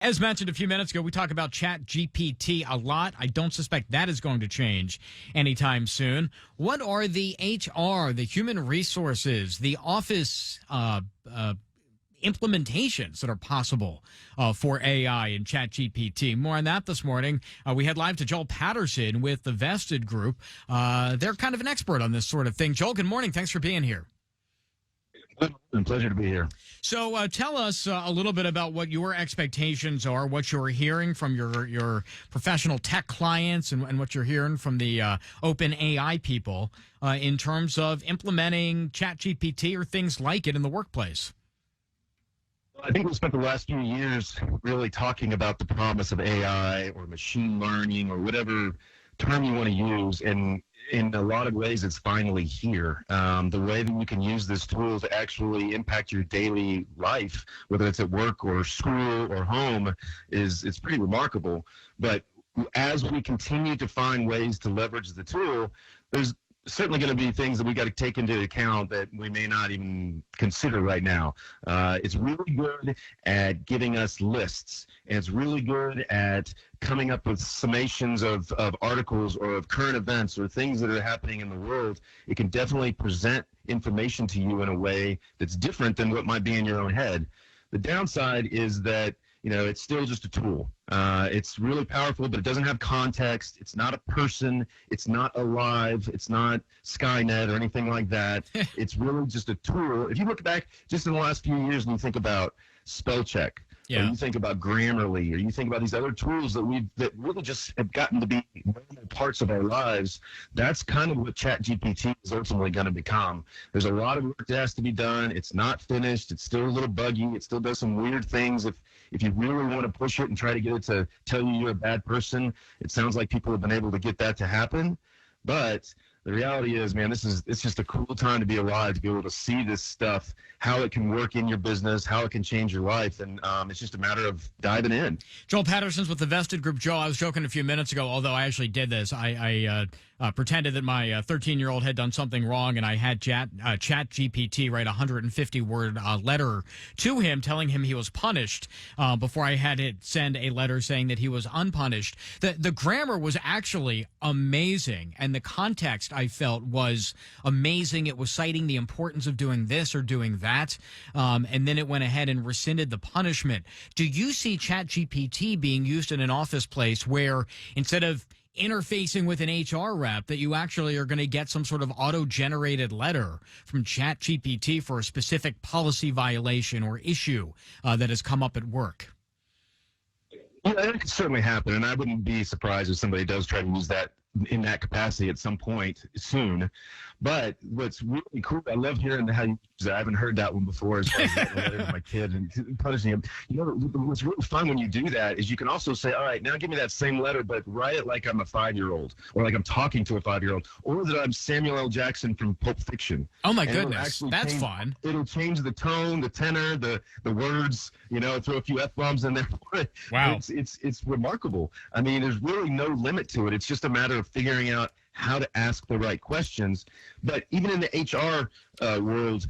As mentioned a few minutes ago, we talk about Chat GPT a lot. I don't suspect that is going to change anytime soon. What are the HR, the human resources, the office implementations that are possible for AI and Chat GPT? More on that this morning. We head live to Joel Patterson with the Vested Group. They're kind of an expert on this sort of thing. Joel, good morning. Thanks for being here. It's a pleasure to be here. So tell us a little bit about what your expectations are, what you're hearing from your professional tech clients, and what you're hearing from the open AI people in terms of implementing ChatGPT or things like it in the workplace. I think we spent the last few years really talking about the promise of AI or machine learning or whatever term you want to use, and in a lot of ways, it's finally here. The way that you can use this tool to actually impact your daily life, whether it's at work or school or home, it's pretty remarkable. But as we continue to find ways to leverage the tool, there's certainly going to be things that we got to take into account that we may not even consider right now. It's really good at giving us lists, and it's really good at coming up with summations of articles or of current events or things that are happening in the world. It can definitely present information to you in a way that's different than what might be in your own head. The downside is that it's still just a tool. It's really powerful, but it doesn't have context. It's not a person. It's not alive. It's not Skynet or anything like that. It's really just a tool. If you look back just in the last few years and you think about spell check, or you think about Grammarly, or you think about these other tools that really just have gotten to be normal parts of our lives, that's kind of what ChatGPT is ultimately going to become. There's a lot of work that has to be done. It's not finished. It's still a little buggy. It still does some weird things. If you really want to push it and try to get it to tell you you're a bad person, it sounds like people have been able to get that to happen. But the reality is, man, it's just a cool time to be alive, to be able to see this stuff, how it can work in your business, how it can change your life. And it's just a matter of diving in. Joel Patterson's with the Vested Group. Joel, I was joking a few minutes ago, although I actually did this. I pretended that my 13-year-old had done something wrong, and I had Chat GPT write a 150-word letter to him telling him he was punished before I had it send a letter saying that he was unpunished. The grammar was actually amazing, and the context I felt was amazing. It was citing the importance of doing this or doing that, and then it went ahead and rescinded the punishment. Do you see Chat GPT being used in an office place where instead of interfacing with an HR rep, that you actually are going to get some sort of auto-generated letter from ChatGPT for a specific policy violation or issue that has come up at work? Yeah, that could certainly happen, and I wouldn't be surprised if somebody does try to use that in that capacity at some point soon. But what's really cool, I love hearing how you use it. I haven't heard that one before as far as writing a letter to my kid and punishing him. What's really fun when you do that is you can also say, all right, now give me that same letter, but write it like I'm a 5-year-old, or like I'm talking to a 5-year-old, or that I'm Samuel L. Jackson from Pulp Fiction. Oh my goodness, that's fun. It'll change the tone, the tenor, the words, throw a few F-bombs in there. Wow. It's remarkable. I mean, there's really no limit to it. It's just a matter of figuring out how to ask the right questions. But even in the HR world,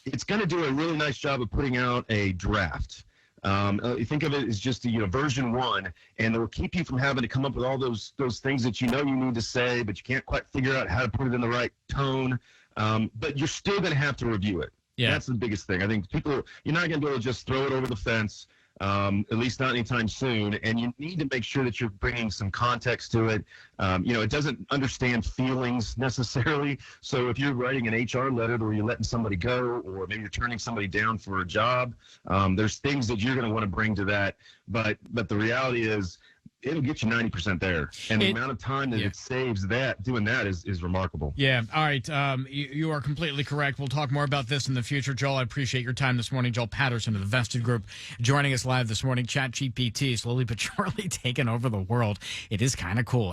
it's going to do a really nice job of putting out a draft. You think of it as just version 1, and it will keep you from having to come up with all those things that you need to say, but you can't quite figure out how to put it in the right tone. But you're still going to have to review it. Yeah, that's the biggest thing. I think you're not going to be able to just throw it over the fence. At least not anytime soon, and you need to make sure that you're bringing some context to it. It doesn't understand feelings necessarily, so if you're writing an HR letter where you're letting somebody go, or maybe you're turning somebody down for a job, there's things that you're going to want to bring to that, but the reality is it'll get you 90% there, and the amount of time that it saves doing that is remarkable. Yeah. All right. You are completely correct. We'll talk more about this in the future. Joel, I appreciate your time this morning. Joel Patterson of the Vested Group joining us live this morning. ChatGPT slowly but surely taking over the world. It is kind of cool.